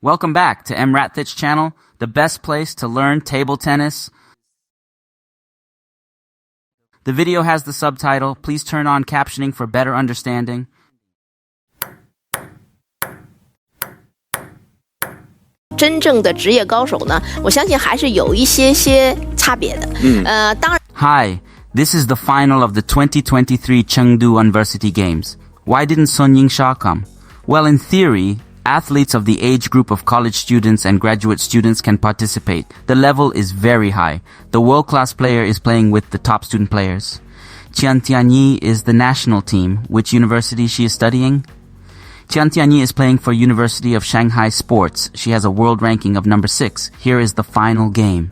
Welcome back to Ratthich Channel, the best place to learn table tennis. The video has the subtitle. Please turn on captioning for better understanding. 真正的职业高手呢，我相信还是有一些差别的。当然。Hi, this is the final of the 2023 Chengdu University Games. Why didn't Sun Yingsha come? Well, in theory, athletes of the age group of college students and graduate students can participate. The level is very high. The world-class player is playing with the top student players. Qian Tianyi is the national team. Which university she is studying? Qian Tianyi is playing for University of Shanghai Sports. She has a world ranking of number 6. Here is the final game.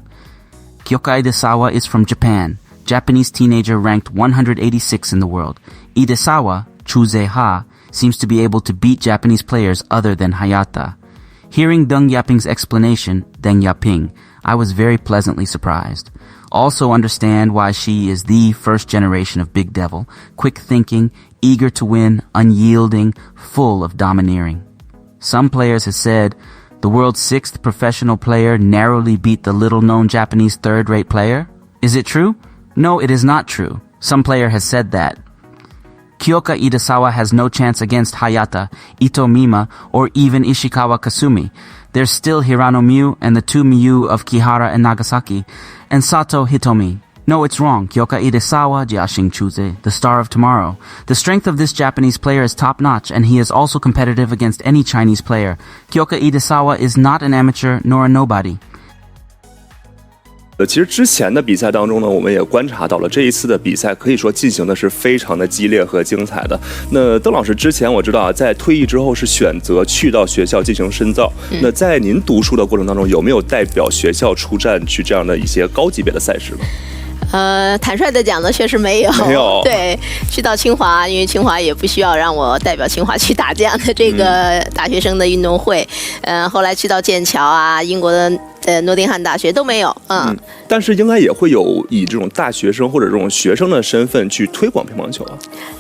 Kyoka Idesawa is from Japan. Japanese teenager ranked 186 in the world. Idesawa, Chuze-ha, seems to be able to beat Japanese players other than Hayata. Hearing Deng Yaping's explanation, Deng Yaping, I was very pleasantly surprised. Also understand why she is the first generation of Big Devil, quick thinking, eager to win, unyielding, full of domineering. Some players have said the world's 6th professional player narrowly beat the little-known Japanese third-rate player. Is it true? No, it is not true. Some player has said that. Kyoka Idesawa has no chance against Hayata, Ito Mima, or even Ishikawa Kasumi. There's still Hirano Miu and the 2 Miu of Kihara and Nagasaki, and Sato Hitomi. No, it's wrong. Kyoka Idesawa, Jiaxing Chuze, the star of tomorrow. The strength of this Japanese player is top-notch, and he is also competitive against any Chinese player. Kyoka Idesawa is not an amateur nor a nobody. 其实之前的比赛当中呢，我们也观察到了这一次的比赛可以说进行的是非常的激烈和精彩的。那邓老师之前我知道啊，在退役之后是选择去到学校进行深造。那在您读书的过程当中，有没有代表学校出战去这样的一些高级别的赛事呢？坦率的讲呢，确实没有。没有。对，去到清华，因为清华也不需要让我代表清华去打这样的这个大学生的运动会。后来去到剑桥啊，英国的诺丁汉大学都没有。但是应该也会有以这种大学生或者这种学生的身份去推广乒乓球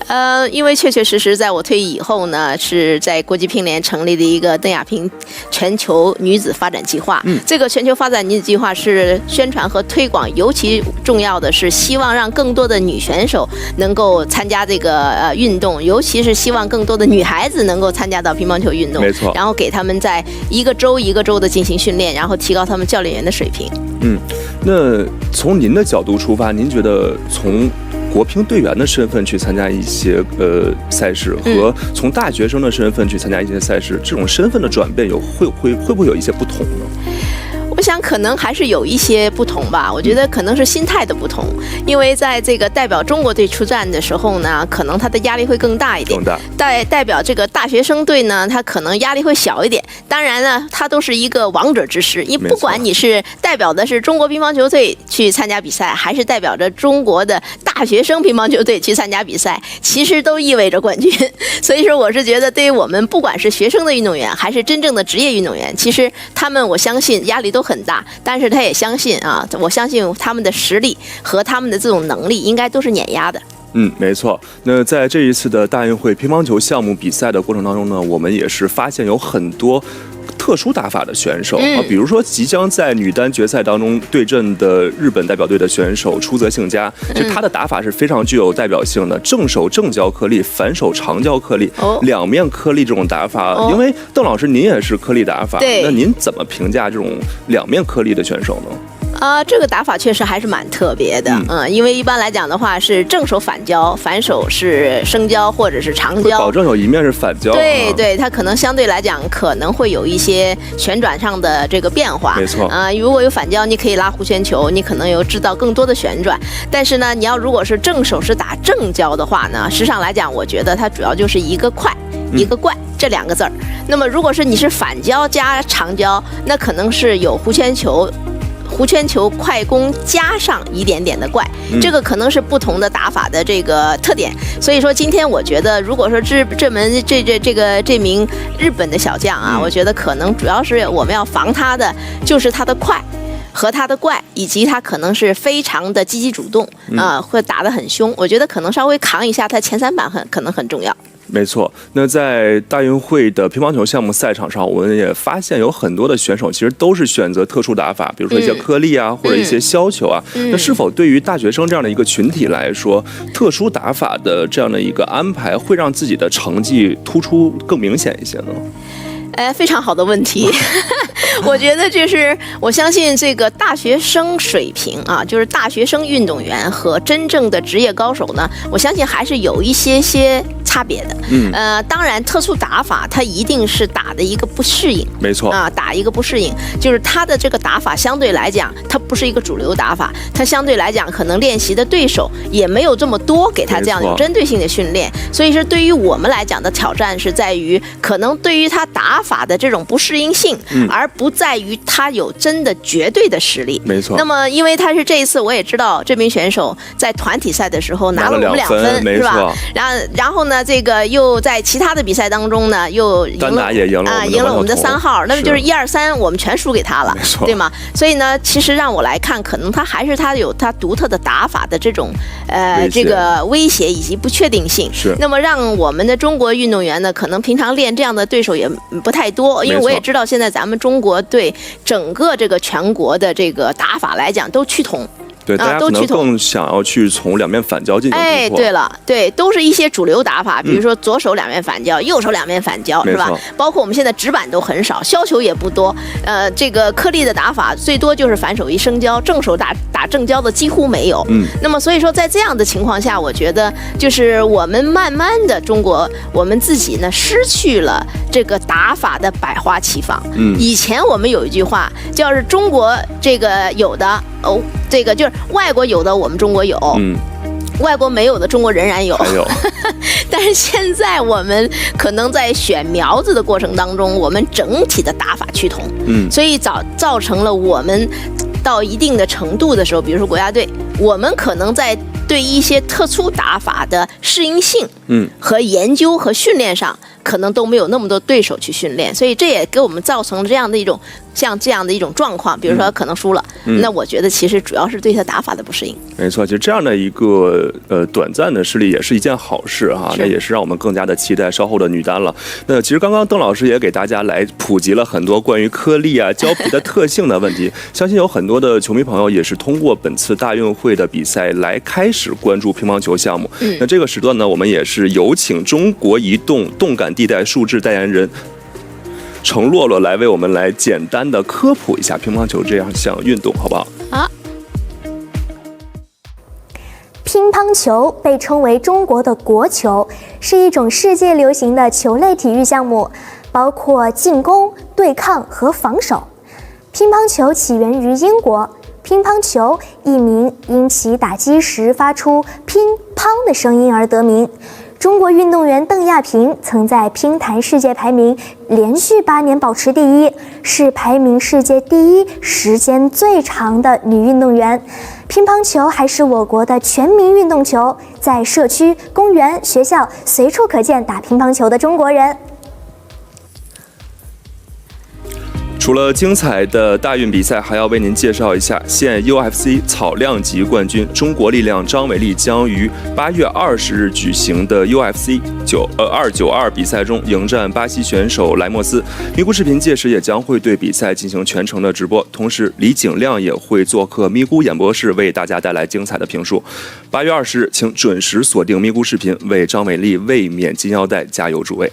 啊。因为确确实实在我退役以后呢，是在国际乒联成立的一个邓亚萍全球女子发展计划。这个全球发展女子计划是宣传和推广，尤其重要的是希望让更多的女选手能够参加这个运动，尤其是希望更多的女孩子能够参加到乒乓球运动。没错。然后给他们在一个州一个州的进行训练，然后提高他们教练员的水平。那从您的角度出发，您觉得从国乒队员的身份去参加一些赛事，和从大学生的身份去参加一些赛事，这种身份的转变会不会有一些不同呢？我想可能还是有一些不同吧，我觉得可能是心态的不同，因为在这个代表中国队出战的时候呢，可能他的压力会更大一点。代表这个大学生队呢，他可能压力会小一点。当然呢，他都是一个王者之师，因为不管你是代表的是中国乒乓球队去参加比赛，还是代表着中国的大学生乒乓球队去参加比赛，其实都意味着冠军。所以说，我是觉得对于我们不管是学生的运动员，还是真正的职业运动员，其实他们我相信压力都很大，但是他也相信啊，我相信他们的实力和他们的这种能力应该都是碾压的。没错。那在这一次的大运会乒乓球项目比赛的过程当中呢，我们也是发现有很多特殊打法的选手啊，比如说即将在女单决赛当中对阵的日本代表队的选手出泽幸佳，就他的打法是非常具有代表性的，正手正交颗粒，反手长交颗粒，两面颗粒这种打法。因为邓老师您也是颗粒打法，那您怎么评价这种两面颗粒的选手呢？这个打法确实还是蛮特别的，因为一般来讲的话是正手反交，反手是升交或者是长交，保证有一面是反交。对，它可能相对来讲可能会有一些旋转上的这个变化。没错。如果有反交，你可以拉弧旋球，你可能有制造更多的旋转。但是呢，你要如果是正手是打正交的话呢，实际上来讲，我觉得它主要就是一个快，一个怪这两个字儿。那么如果是你是反交加长交，那可能是有弧旋球快攻加上一点点的怪，这个可能是不同的打法的这个特点。所以说今天我觉得，如果说这名日本的小将啊，我觉得可能主要是我们要防他的就是他的快和他的怪，以及他可能是非常的积极主动会打得很凶。我觉得可能稍微扛一下他前3板可能很重要。没错，那在大运会的乒乓球项目赛场上，我们也发现有很多的选手其实都是选择特殊打法，比如说一些颗粒啊，或者一些削球啊。那是否对于大学生这样的一个群体来说，特殊打法的这样的一个安排，会让自己的成绩突出更明显一些呢？非常好的问题。我觉得我相信这个大学生水平啊，就是大学生运动员和真正的职业高手呢，我相信还是有一些差别的。当然，特殊打法它一定是打的一个不适应，没错啊，打一个不适应，就是他的这个打法相对来讲，它不是一个主流打法，它相对来讲可能练习的对手也没有这么多给他这样有针对性的训练，所以说对于我们来讲的挑战是在于，可能对于他打法的这种不适应性，而不在于他有真的绝对的实力。没错。那么因为他是这一次，我也知道这名选手在团体赛的时候拿了我们2分，是吧？然后呢，这个又在其他的比赛当中呢，又赢了我们的3号，那么就是1、2、3，我们全输给他了，对吗？所以呢，其实让我来看，可能他还是有他独特的打法的这种这个威胁以及不确定性。是。那么让我们的中国运动员呢，可能平常练这样的对手也不太多，因为我也知道现在咱们中国对整个这个全国的这个打法来讲都趋同。对，大家可能更想要去从两面反交进行突破。对了，对，都是一些主流打法，比如说左手两面反交，右手两面反交，是吧？包括我们现在直板都很少，削球也不多。这个颗粒的打法最多就是反手一升交，正手打正交的几乎没有。那么所以说在这样的情况下，我觉得就是我们慢慢的中国我们自己呢失去了这个打法的百花齐放。以前我们有一句话叫是中国这个有的这个就是外国有的我们中国有，外国没有的中国仍然有。但是现在我们可能在选苗子的过程当中，我们整体的打法趋同，所以造成了我们到一定的程度的时候，比如说国家队，我们可能在对一些特殊打法的适应性，和研究和训练上，可能都没有那么多对手去训练，所以这也给我们造成了这样的一种状况。比如说可能输了，那我觉得其实主要是对他打法的不适应。没错，其实这样的一个短暂的失利也是一件好事哈，那也是让我们更加的期待稍后的女单了。那其实刚刚邓老师也给大家来普及了很多关于颗粒啊、胶皮的特性的问题，相信有很多的球迷朋友也是通过本次大运会的比赛来开始关注乒乓球项目。那这个时段呢，我们也是有请中国移动动感地带数字代言人程洛洛来为我们来简单的科普一下乒乓球这样项运动，好不好？好。乒乓球被称为中国的国球，是一种世界流行的球类体育项目，包括进攻、对抗和防守。乒乓球起源于英国，乒乓球一名因其打击时发出乒乓的声音而得名。中国运动员邓亚萍曾在乒坛世界排名连续8年保持第一，是排名世界第1时间最长的女运动员。乒乓球还是我国的全民运动球，在社区、公园、学校随处可见打乒乓球的中国人。除了精彩的大运比赛，还要为您介绍一下现 UFC 草量级冠军中国力量张伟丽将于8月20日举行的 UFC 292比赛中迎战巴西选手莱莫斯。咪咕视频届时也将会对比赛进行全程的直播，同时李景亮也会做客咪咕演播室为大家带来精彩的评述。8月20日，请准时锁定咪咕视频，为张伟丽卫冕金腰带加油助威。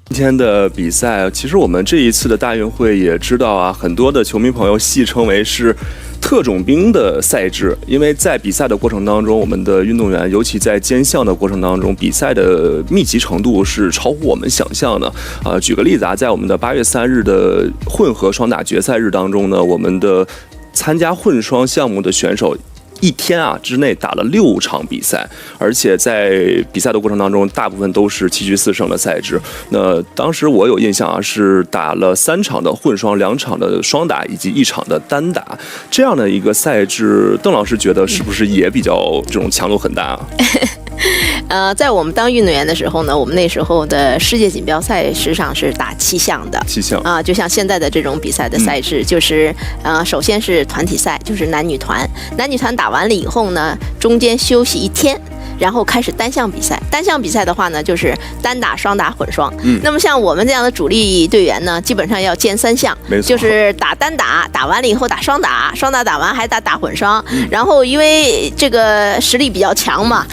今天的比赛，其实我们这一次的大运会也知道啊，很多的球迷朋友戏称为是特种兵的赛制，因为在比赛的过程当中，我们的运动员尤其在兼项的过程当中，比赛的密集程度是超乎我们想象的。举个例子啊，在我们的8月3日的混合双打决赛日当中呢，我们的参加混双项目的选手一天之内打了6场比赛，而且在比赛的过程当中，大部分都是7局4胜的赛制。那当时我有印象是打了3场的混双，2场的双打以及1场的单打，这样的一个赛制，邓老师觉得是不是也比较这种强度很大在我们当运动员的时候呢，我们那时候的世界锦标赛实际上是打7项的，7项就像现在的这种比赛的赛制，就是首先是团体赛，就是男女团打打完了以后呢，中间休息1天。然后开始单项比赛，单项比赛的话呢，就是单打、双打、混双。那么像我们这样的主力队员呢，基本上要兼3项，就是打单打，打完了以后打双打，双打打完还打混双。然后因为这个实力比较强嘛，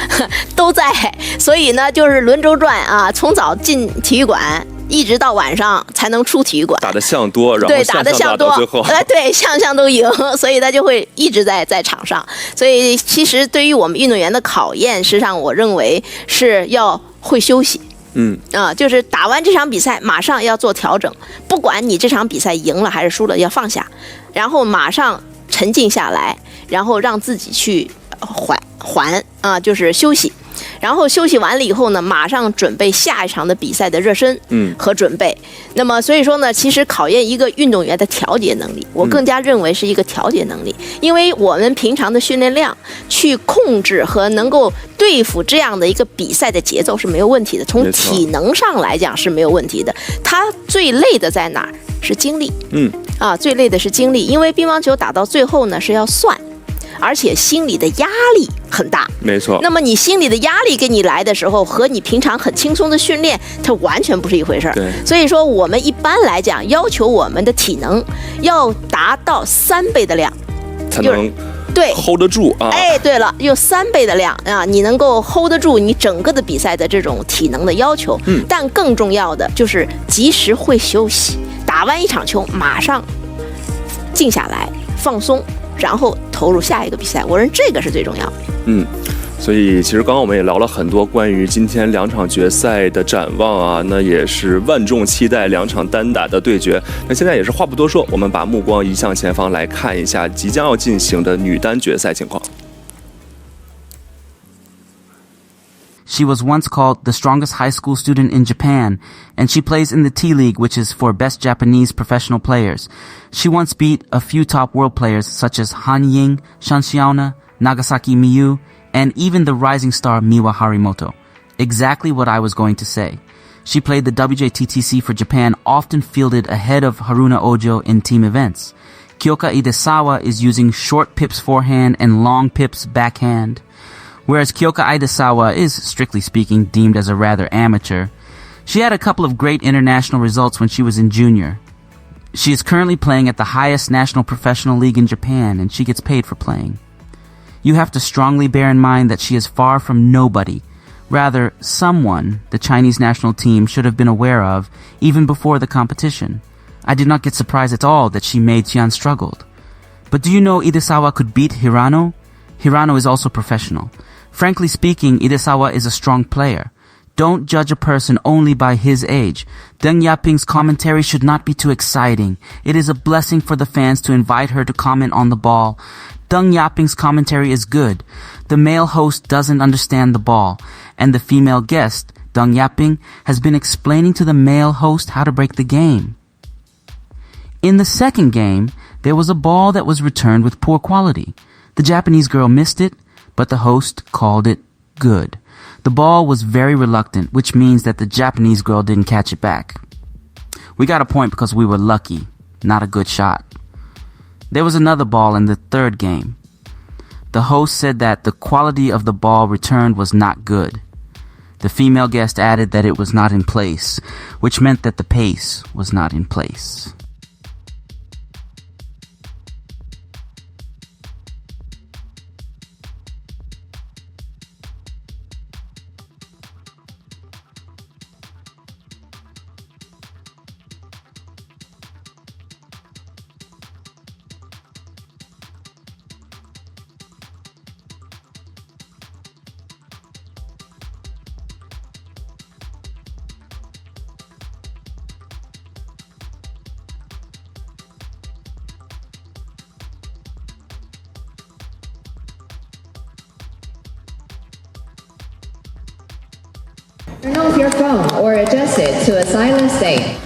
都在，所以呢就是轮轴转啊，从早进体育馆。一直到晚上才能出体育馆，打的项多，然后对打的项多，最后对项都赢，所以他就会一直在场上。所以其实对于我们运动员的考验，实际上我认为是要会休息。就是打完这场比赛马上要做调整，不管你这场比赛赢了还是输了，要放下，然后马上沉静下来，然后让自己去缓就是休息。然后休息完了以后呢，马上准备下一场的比赛的热身和准备。那么所以说呢，其实考验一个运动员的调节能力，我更加认为是一个调节能力，因为我们平常的训练量去控制和能够对付这样的一个比赛的节奏是没有问题的，从体能上来讲是没有问题的。它最累的在哪儿？是精力。最累的是精力，因为乒乓球打到最后呢是要算。而且心理的压力很大，没错。那么你心理的压力给你来的时候，和你平常很轻松的训练，它完全不是一回事儿。对。所以说，我们一般来讲，要求我们的体能要达到3倍的量，才能对 hold 得住啊。对了，有3倍的量啊，你能够 hold 得住你整个的比赛的这种体能的要求。但更重要的就是及时会休息，打完一场球马上静下来放松。然后投入下一个比赛，我认为这个是最重要的。所以其实刚刚我们也聊了很多关于今天2场决赛的展望啊，那也是万众期待2场单打的对决。那现在也是话不多说，我们把目光移向前方来看一下即将要进行的女单决赛情况。She was once called the strongest high school student in Japan, and she plays in the T-League, which is for best Japanese professional players. She once beat a few top world players such as Han Ying, Shan Xiaona, Nagasaki Miyu, and even the rising star Miwa Harimoto. Exactly what I was going to say. She played the WJTTC for Japan, often fielded ahead of Haruna Ojo in team events. Kyoka Idesawa is using short pips forehand and long pips backhand. Whereas Kyoka Idesawa is, strictly speaking, deemed as a rather amateur. She had a couple of great international results when she was in junior. She is currently playing at the highest national professional league in Japan, and she gets paid for playing. You have to strongly bear in mind that she is far from nobody. Rather, someone the Chinese national team should have been aware of even before the competition. I did not get surprised at all that she made Qian struggled. But do you know Idesawa could beat Hirano? Hirano is also professional. Frankly speaking, Idesawa is a strong player. Don't judge a person only by his age. Deng Yaping's commentary should not be too exciting. It is a blessing for the fans to invite her to comment on the ball. Deng Yaping's commentary is good. The male host doesn't understand the ball, and the female guest, Deng Yaping, has been explaining to the male host how to break the game. In the second game, there was a ball that was returned with poor quality. The Japanese girl missed it, but the host called it good. The ball was very reluctant, which means that the Japanese girl didn't catch it back. We got a point because we were lucky, not a good shot. There was another ball in the third game. The host said that the quality of the ball returned was not good. The female guest added that it was not in place, which meant that the pace was not in place. Turn off your phone or adjust it to a silent state.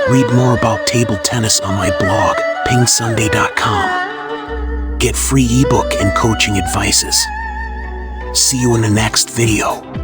Read more about table tennis on my blog, pingsunday.com. Get free ebook and coaching advices. See you in the next video.